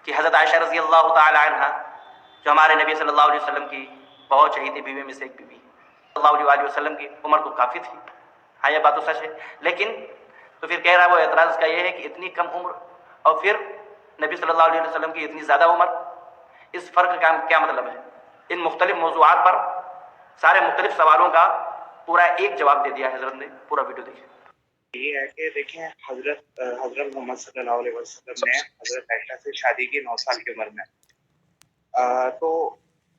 کہ حضرت عائشہ رضی اللہ تعالی عنہ جو ہمارے نبی صلی اللہ علیہ وسلم کی بہت چہیتی بیوی میں سے ایک بیوی، صلی اللہ علیہ وسلم کی عمر تو کافی تھی، ہاں یہ بات تو سچ ہے، لیکن تو پھر کہہ رہا وہ اعتراض اس کا یہ ہے کہ اتنی کم عمر اور پھر نبی صلی اللہ علیہ وسلم کی اتنی زیادہ عمر، اس فرق کا کیا مطلب ہے؟ ان مختلف موضوعات پر سارے مختلف سوالوں کا پورا ایک جواب دے دیا حضرت نے، پورا ویڈیو دیکھیں۔ یہ ہے کہ دیکھیں حضرت محمد صلی اللہ علیہ وسلم نے حضرت عائشہ سے شادی کی 9 سال کی عمر میں، تو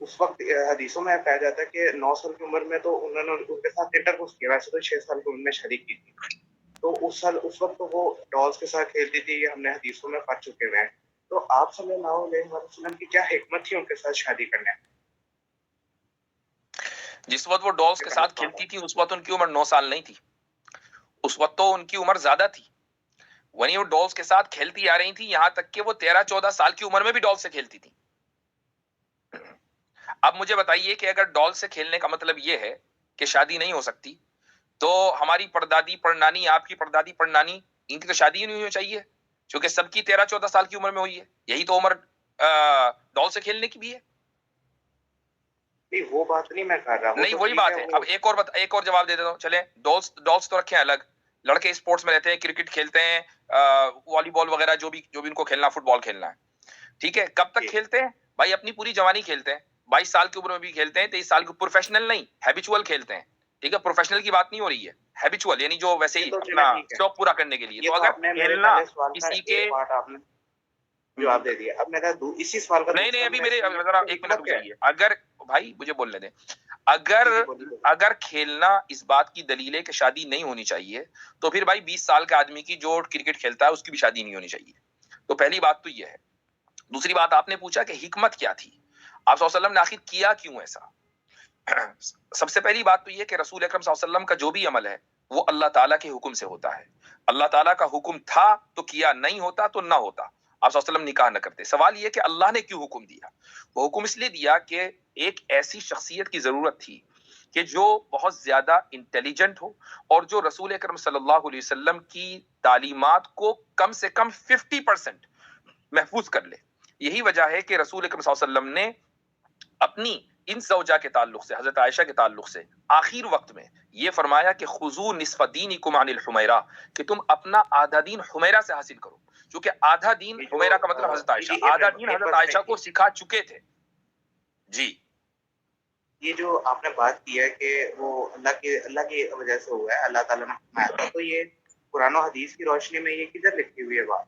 اس وقت حدیثوں میں پایا جاتا ہے کہ 9 سال کی عمر میں تو انہوں نے ان کے ساتھ انٹرکورس کیا، ویسے تو 6 سال کی عمر میں شادی کی تھی، تو اس وقت تو وہ ڈالز کے ساتھ کھیلتی تھی، یہ ہم نے حدیثوں میں پڑھ چکے ہوئے ہیں۔ تو آپ صلی اللہ علیہ وسلم کی کیا حکمت تھی ان کے ساتھ شادی کرنے؟ جس وقت وہ ڈالز کے ساتھ کھیلتی تھی اس وقت ان کی عمر 9 سال نہیں تھی، اس وقت تو ان کی عمر زیادہ تھی، وہیں وہ ڈالز کے ساتھ کھیلتی آ رہی تھی، یہاں تک کہ وہ 13-14 سال کی عمر میں بھی ڈال سے کھیلتی تھی۔ اب مجھے بتائیے کہ اگر ڈال سے کھیلنے کا مطلب یہ ہے کہ شادی نہیں ہو سکتی، تو ہماری پردادی پڑنانی، آپ کی پردادی پڑنانی، ان کی تو شادی ہی نہیں ہونی چاہیے، چونکہ سب کی 13-14 سال کی عمر میں ہوئی ہے، یہی تو عمر ڈال سے کھیلنے کی بھی ہے۔ وہ بات نہیں میں کر رہا ہوں، نہیں وہی بات ہے۔ اب ایک اور جواب دے دیتا ہوں، چلیں ڈالس تو رکھیں الگ، لڑکے اسپورٹس میں رہتے ہیں، کرکٹ کھیلتے ہیں، والی بال وغیرہ جو بھی ان کو کھیلنا، فٹ بال کھیلنا ہے، ٹھیک ہے، کب تک کھیلتے ہیں بھائی؟ اپنی پوری جوانی کھیلتے ہیں، 22 سال کی عمر میں بھی کھیلتے ہیں، 23 سال کی، پروفیشنل نہیں، ہیبیچول کھیلتے ہیں، ٹھیک ہے، پروفیشنل کی بات نہیں ہو رہی ہے، ہیبیچول یعنی جو ویسے ہی اپنا شوق پورا کرنے کے لیے۔ تو اگر کھیلنا کسی کے جواب دے دیا، اب میرا اسی سوال کا نہیں ابھی میرے ذرا ایک منٹ رک جائیے، اگر بھائی مجھے بولنے دیں، اگر کھیلنا اس بات کی دلیل ہے کہ شادی نہیں ہونی چاہیے، تو پھر بھائی 20 سال کے آدمی کی جو کرکٹ کھیلتا ہے اس کی بھی شادی نہیں ہونی چاہیے۔ تو پہلی بات تو یہ ہے۔ دوسری بات آپ نے پوچھا کہ حکمت کیا تھی، آپ صلی اللہ علیہ وسلم نے آخر کیا کیوں ایسا؟ سب سے پہلی بات تو یہ کہ رسول اکرم صلی اللہ علیہ وسلم کا جو بھی عمل ہے وہ اللہ تعالیٰ کے حکم سے ہوتا ہے، اللہ تعالیٰ کا حکم تھا تو کیا، نہیں ہوتا تو نہ ہوتا، آپ صلی اللہ علیہ وسلم نکاح نہ کرتے۔ سوال یہ کہ اللہ نے کیوں حکم دیا؟ وہ حکم اس لیے دیا کہ ایک ایسی شخصیت کی ضرورت تھی کہ جو بہت زیادہ انٹیلیجنٹ ہو اور جو رسول اکرم صلی اللہ علیہ وسلم کی تعلیمات کو کم سے کم 50% محفوظ کر لے۔ یہی وجہ ہے کہ رسول اکرم صلی اللہ علیہ وسلم نے اپنی ان زوجہ کے تعلق سے، حضرت عائشہ کے تعلق سے آخر وقت میں یہ فرمایا کہ خذوا نصف دینکم عن الحمیرہ، کہ تم اپنا آدھا دین حمیرہ سے حاصل کرو، چونکہ آدھا دین، حمیرہ کا مطلب حضرت عائشہ، آدھا دین حضرت عائشہ کو سکھا چکے تھے۔ جی یہ جو آپ نے بات کی ہے کہ وہ اللہ کی وجہ سے ہوا ہے، اللہ تعالیٰ نے فرمایا تھا، تو یہ قرآن و حدیث کی روشنی میں یہ کدھر لکھی ہوئی ہے بات؟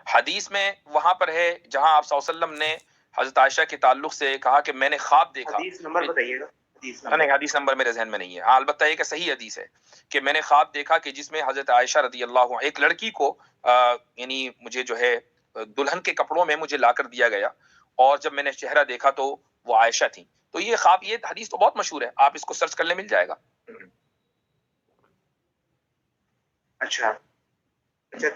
حدیث میں وہاں پر ہے جہاں آپ صلی اللہ علیہ وسلم نے حضرت عائشہ کے تعلق سے کہا کہ میں نے خواب دیکھا۔ حدیث نمبر بتائیے گا؟ نہیں حدیث نمبر میرے ذہن میں نہیں ہے، ہاں البتہ یہ کہ صحیح حدیث ہے کہ میں نے خواب دیکھا کہ جس میں حضرت عائشہ رضی اللہ عنہ، ایک لڑکی کو یعنی مجھے جو ہے دلہن کے کپڑوں میں مجھے لا کر دیا گیا، اور جب میں نے چہرہ دیکھا تو وہ عائشہ تھی۔ تو یہ خواب، یہ حدیث تو بہت مشہور ہے، آپ اس کو سرچ کر لیں، مل جائے گا۔ اچھا،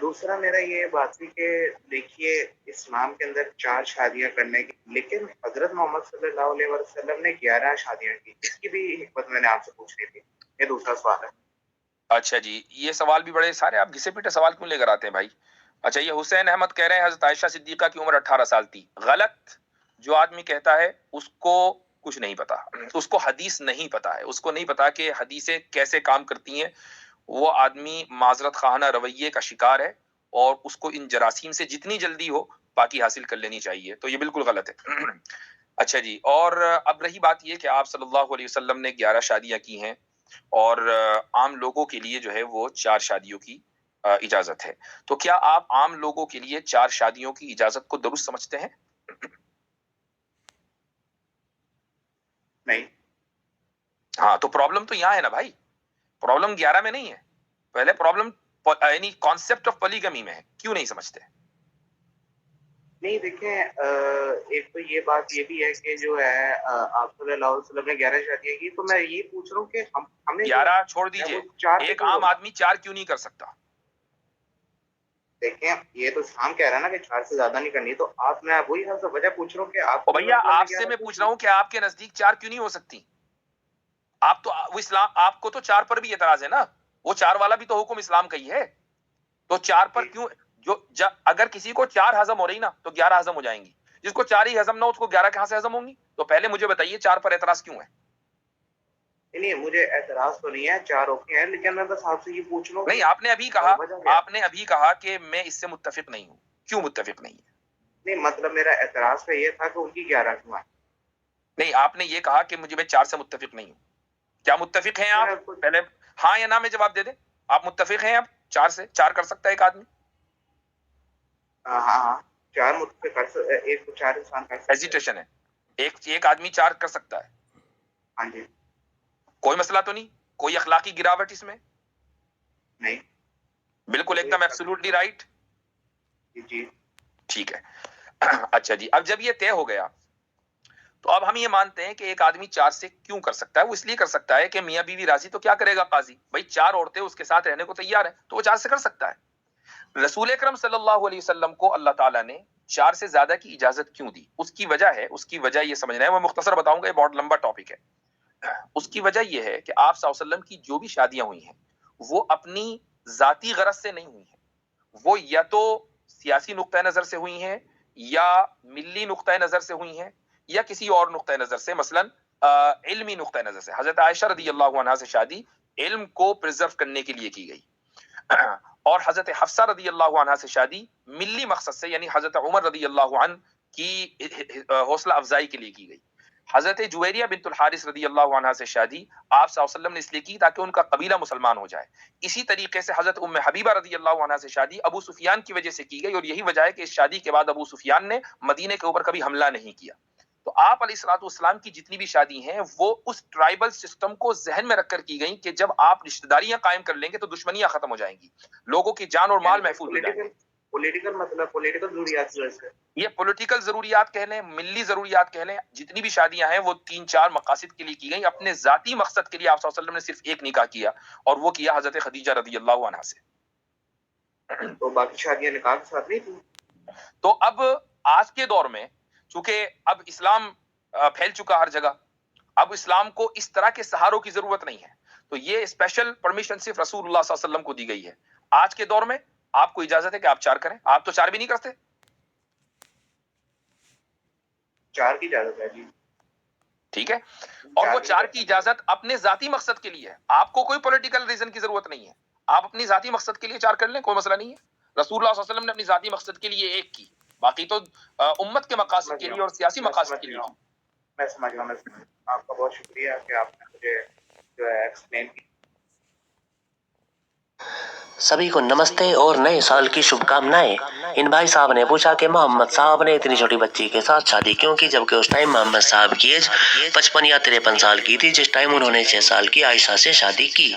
دوسرا میرا یہ بات تھی کہ دیکھیے اسلام کے اندر 4 شادیاں کرنے کی، لیکن حضرت محمد صلی اللہ علیہ وسلم نے 11 شادیاں کی، اس کی بھی حکمت میں نے آپ سے پوچھنی تھی، یہ دوسرا سوال ہے۔ اچھا جی، یہ سوال بھی بڑے سارے آپ گھسے پیٹے سوال کیوں لے کر آتے ہیں بھائی؟ اچھا، یہ حسین احمد کہہ رہے ہیں حضرت عائشہ صدیقہ کی عمر 18 سال تھی۔ غلط، جو آدمی کہتا ہے اس کو کچھ نہیں پتا، اس کو حدیث نہیں پتا ہے، اس کو نہیں پتا کہ حدیثیں کیسے کام کرتی ہیں، وہ آدمی معذرت خواہانہ رویے کا شکار ہے، اور اس کو ان جراثیم سے جتنی جلدی ہو باقی حاصل کر لینی چاہیے، تو یہ بالکل غلط ہے۔ اچھا جی، اور اب رہی بات یہ کہ آپ صلی اللہ علیہ وسلم نے 11 شادیاں کی ہیں، اور عام لوگوں کے لیے جو ہے وہ 4 شادیوں کی اجازت ہے، تو کیا آپ عام لوگوں کے لیے 4 شادیوں کی اجازت کو درست سمجھتے ہیں؟ نہیں۔ ہاں، تو پرابلم تو یہاں ہے نا بھائی، پرابلم 11 میں نہیں ہے، پہلے پرابلم یعنی کانسیپٹ آف پولیگمی میں ہے، کیوں نہیں سمجھتے؟ نہیں دیکھیں، ایک تو یہ بات یہ بھی ہے کہ جو ہے آپ صلی اللہ علیہ وسلم نے 11 شادیاں کی، تو میں یہ پوچھ رہا ہوں کہ ہمیں 11 چھوڑ دیجئے، ایک عام آدمی 4 کیوں نہیں کر سکتا؟ دیکھیں یہ تو اسلام کہہ رہا ہے نا کہ 4 سے زیادہ نہیں کرنی، تو آپ، میں وہی وجہ پوچھ رہا ہوں کہ آپ بھیا آپ سے میں پوچھ رہا ہوں کہ آپ کے نزدیک 4 کیوں نہیں ہو سکتی؟ آپ تو وہ اسلام، آپ کو تو 4 پر بھی اعتراض ہے نا، وہ 4 والا بھی تو حکم اسلام کا ہی ہے، تو 4 پر کیوں؟ اگر کسی کو 4 ہضم ہو رہی نا تو 11 ہضم ہو جائیں گی، جس کو 4 ہی ہضم نہ ہو اس کو 11 کہاں سے ہضم ہوں گی؟ تو پہلے مجھے بتائیے 4 پر اعتراض کیوں ہے؟ نہیں مجھے اعتراض تو نہیں ہے، 4 اوکے ہیں، لیکن میں بس آپ سے یہ پوچھ رہا ہوں نہیں، آپ نے ابھی کہا کہ میں اس سے متفق نہیں ہوں، کیوں متفق نہیں ہے؟ نہیں مطلب میرا اعتراض کا یہ تھا کہ ان کی 11 کیوں ہے؟ نہیں، آپ نے یہ کہا کہ میں 4 سے متفق نہیں ہوں، کیا متفق ہیں آپ؟ پہلے ہاں یا نہ میں جواب دے دیں، آپ متفق ہیں اب 4 سے؟ 4 کر سکتا ہے ایک آدمی؟ ہاں 4 متفق کر سکتے، ایک تو 4 انسان کر سکتے ہیں۔ ہیزیٹیشن ہے، ایک آدمی 4 کر سکتا ہے، ہاں جی کوئی مسئلہ تو نہیں؟ کوئی اخلاقی گراوٹ اس میں؟ نہیں بالکل ایک دم ایبسولوٹلی رائٹ، جی ٹھیک ہے۔ اچھا جی، اب جب یہ طے ہو گیا تو اب ہم یہ مانتے ہیں کہ ایک آدمی 4 سے کیوں کر سکتا ہے؟ وہ اس لیے کر سکتا ہے کہ میاں بیوی راضی تو کیا کرے گا قاضی؟ بھائی 4 عورتیں اس کے ساتھ رہنے کو تیار ہیں تو وہ 4 سے کر سکتا ہے۔ رسول اکرم صلی اللہ علیہ وسلم کو اللہ تعالیٰ نے 4 سے زیادہ کی اجازت کیوں دی؟ اس کی وجہ یہ سمجھنا ہے، میں مختصر بتاؤں گا، یہ بہت لمبا ٹاپک ہے۔ اس کی وجہ یہ ہے کہ آپ صلی اللہ علیہ وسلم کی جو بھی شادیاں ہوئی ہیں وہ اپنی ذاتی غرض سے نہیں ہوئی ہیں، وہ یا تو سیاسی نقطۂ نظر سے ہوئی ہیں یا ملی نقطۂ نظر سے ہوئی ہیں یا کسی اور نقطۂ نظر سے، مثلا علمی نقطۂ نظر سے۔ حضرت عائشہ رضی اللہ عنہا سے شادی علم کو پرزرو کرنے کے لیے کی گئی، اور حضرت حفصہ رضی اللہ عنہا سے شادی ملی مقصد سے، یعنی حضرت عمر رضی اللہ عنہ کی حوصلہ افزائی کے لیے کی گئی۔ حضرت جویریہ بنت الحارث رضی اللہ عنہا سے شادی آپ صلی اللہ علیہ وسلم نے اس لیے کی تاکہ ان کا قبیلہ مسلمان ہو جائے۔ اسی طریقے سے حضرت ام حبیبہ رضی اللہ عنہا سے شادی ابو سفیان کی وجہ سے کی گئی، اور یہی وجہ ہے کہ اس شادی کے بعد ابو سفیان نے مدینے کے اوپر کبھی حملہ نہیں کیا۔ تو آپ علیہ الصلوۃ والسلام کی جتنی بھی شادی ہیں وہ اس ٹرائبل سسٹم کو ذہن میں رکھ کر کی گئیں کہ جب آپ رشتہ داریاں قائم کر لیں گے تو دشمنیاں ختم ہو جائیں گی، لوگوں کی جان اور مال محفوظ ہو جائیں گے۔ پولیٹیکل مطلب پولیٹیکل ضروریات سے یہ پولیٹیکل ضروریات کہہ لیں، ملی ضروریات کہہ لیں، جتنی بھی شادیاں ہیں وہ 3-4 مقاصد کے لیے کی گئی۔ اپنے ذاتی مقصد کے لیے آپ صلی اللہ علیہ وسلم نے صرف ایک نکاح کیا، اور وہ کیا حضرت خدیجہ رضی اللہ عنہا سے۔ تو باقی شادیاں نکاح کے ساتھ نہیں تھی۔ تو اب آج کے دور میں چونکہ اب اسلام پھیل چکا ہر جگہ، اب اسلام کو اس طرح کے سہاروں کی ضرورت نہیں ہے، تو یہ اسپیشل پرمیشن صرف رسول اللہ صلی اللہ علیہ وسلم کو دی گئی ہے۔ آج کے دور میں آپ کو اجازت ہے کہ آپ 4 کریں، آپ تو 4 بھی نہیں کرتے۔ 4 کی اجازت ہے جی، ٹھیک ہے، اور وہ 4 کی اجازت اپنے ذاتی مقصد کے لیے ہے، آپ کو کوئی پولیٹیکل ریزن کی ضرورت نہیں ہے، آپ اپنی ذاتی مقصد کے لیے 4 کر لیں، کوئی مسئلہ نہیں ہے۔ رسول اللہ صلی اللہ علیہ وسلم نے اپنی ذاتی مقصد کے لیے 1 کی، باقی تو امت کے مقاصد کے لیے اور سیاسی مقاصد کے لیے کی۔ میں سمجھ گیا، آپ کا بہت شکریہ کہ آپ نے مجھے جو ہے ایکسپلین کی۔ سبھی کو نمستے اور نئے سال کی شبھ کامنائیں۔ ان بھائی صاحب نے پوچھا کہ محمد صاحب نے اتنی چھوٹی بچی کے ساتھ شادی کیوں کی، جبکہ اس ٹائم محمد صاحب کی ایج 55 یا 53 سال کی تھی، جس ٹائم انہوں نے 6 سال کی عائشہ سے شادی کی۔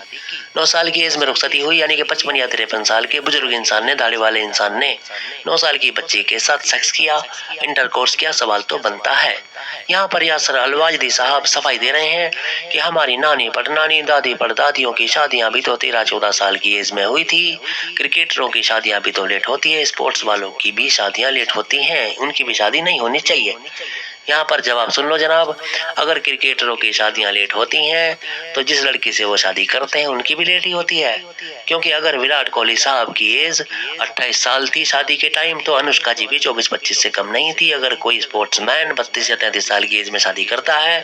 9 سال کی ایج میں رخصتی ہوئی، یعنی کہ 55 یا 53 سال کے بزرگ انسان نے، داڑھی والے انسان نے 9 سال کی بچی کے ساتھ سیکس کیا، انٹر کورس کیا، سوال تو بنتا ہے۔ یہاں پر یاسر الواجدی صاحب صفائی دے رہے ہیں کہ ہماری نانی پڑنانی، دادی پڑدادیوں کی شادیاں بھی تو 13-14 سال کی ایج میں ہوئی تھی۔ کرکٹروں کی شادیاں بھی تو لیٹ ہوتی ہے، اسپورٹس والوں کی بھی شادیاں لیٹ ہوتی ہیں، ان کی بھی شادی نہیں ہونی چاہیے۔ یہاں پر جواب سن لو جناب، اگر کرکٹروں کی شادیاں لیٹ ہوتی ہیں تو جس لڑکی سے وہ شادی کرتے ہیں ان کی بھی لیٹ ہی ہوتی ہے، کیونکہ اگر وراٹ کوہلی صاحب کی ایج 28 سال تھی شادی کے ٹائم تو انوشکا جی بھی 24-25 سے کم نہیں تھی۔ اگر کوئی اسپورٹس مین 32 یا 33 سال کی ایج میں شادی کرتا ہے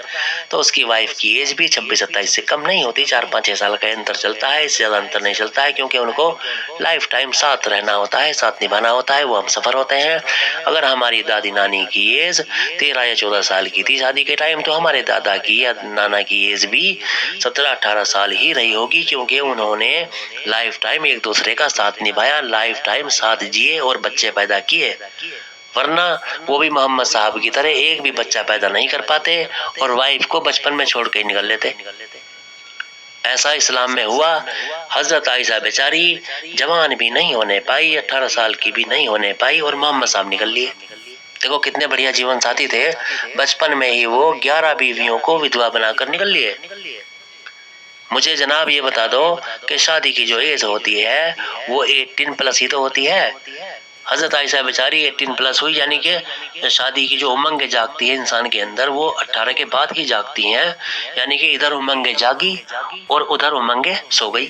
تو اس کی وائف کی ایج بھی 26-27 سے کم نہیں ہوتی، 4-5 سال کا انتر چلتا ہے، اس سے زیادہ انتر نہیں چلتا ہے، کیونکہ ان کو لائف ٹائم ساتھ رہنا ہوتا ہے، ساتھ نبھانا ہوتا ہے، وہ ہم سفر ہوتے ہیں۔ اگر ہماری دادی نانی کی ایج 13 یا 14 سال کی تھی شادی کے ٹائم تو ہمارے دادا کی یا نانا کی ایج بھی 17-18 سال ہی رہی ہوگی، کیونکہ انہوں نے لائف ٹائم ایک دوسرے کا ساتھ نبھایا، لائف ٹائم ساتھ جیے اور بچے پیدا کیے، ورنہ وہ بھی محمد صاحب کی طرح ایک بھی بچہ پیدا نہیں کر پاتے اور وائف کو بچپن میں چھوڑ کے نکل لیتے۔ ایسا اسلام میں ہوا۔ حضرت عائشہ بیچاری جوان بھی نہیں ہونے پائی، 18 سال کی بھی نہیں ہونے پائی اور محمد صاحب نکل لیے۔ دیکھو کتنے بڑھیا جیون ساتھی تھے، بچپن میں ہی وہ 11 بیویوں کو ودوا بنا کر نکل لیے۔ مجھے جناب یہ بتا دو کہ شادی کی جو ایج ہوتی ہے وہ 18+ ہی تو ہوتی ہے۔ حضرت عائشہ بیچاری 18+ ہوئی، یعنی کہ شادی کی جو امنگیں جاگتی ہیں انسان کے اندر وہ 18 کے بعد ہی جاگتی ہیں، یعنی کہ ادھر امنگیں جاگی اور ادھر امنگیں سو گئی۔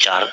4।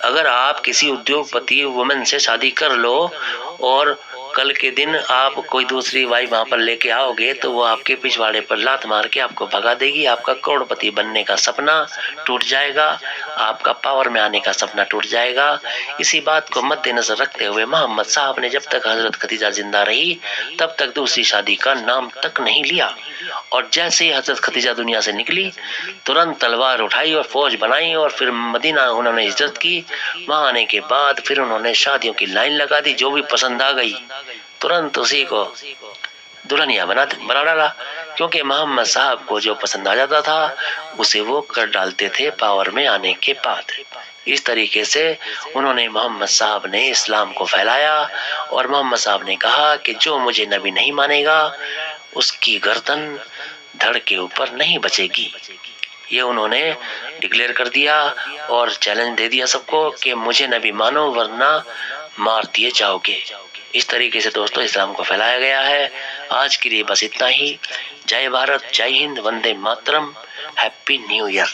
اگر آپ کسی ادیوگپتی وومن سے شادی کر لو اور کل کے دن آپ کوئی دوسری وائف وہاں پر لے کے آؤ گے تو وہ آپ کے پچھواڑے پر لات مار کے آپ کو بھگا دے گی، آپ کا کروڑ پتی بننے کا سپنا ٹوٹ جائے گا، آپ کا پاور میں آنے کا سپنا ٹوٹ جائے گا۔ اسی بات کو مد نظر رکھتے ہوئے محمد صاحب نے جب تک حضرت خدیجہ زندہ رہی تب تک دوسری شادی کا نام تک نہیں لیا، اور جیسے ہی حضرت خدیجہ دنیا سے نکلی ترنت تلوار اٹھائی اور فوج بنائی اور پھر مدینہ انہوں نے ہجرت کی۔ وہاں آنے کے بعد پھر انہوں نے شادیوں کی لائن لگا دی، جو بھی پسند آ گئی ترنت اسی کو دلہنیا بنا ڈالا، کیونکہ محمد صاحب کو جو پسند آ جاتا تھا اسے وہ کر ڈالتے تھے پاور میں آنے کے بعد۔ اس طریقے سے انہوں نے محمد صاحب نے اسلام کو پھیلایا، اور محمد صاحب نے کہا کہ جو مجھے نبی نہیں مانے گا اس کی گردن دھڑ کے اوپر نہیں بچے گی۔ یہ انہوں نے ڈکلیئر کر دیا اور چیلنج دے دیا سب کو کہ مجھے نبی مانو ورنہ مار دیے جاؤ گے۔ اس طریقے سے دوستو اسلام کو پھیلایا گیا ہے۔ آج کے لیے بس اتنا ہی۔ جے بھارت، جے Hind, Vande Mataram, happy new year.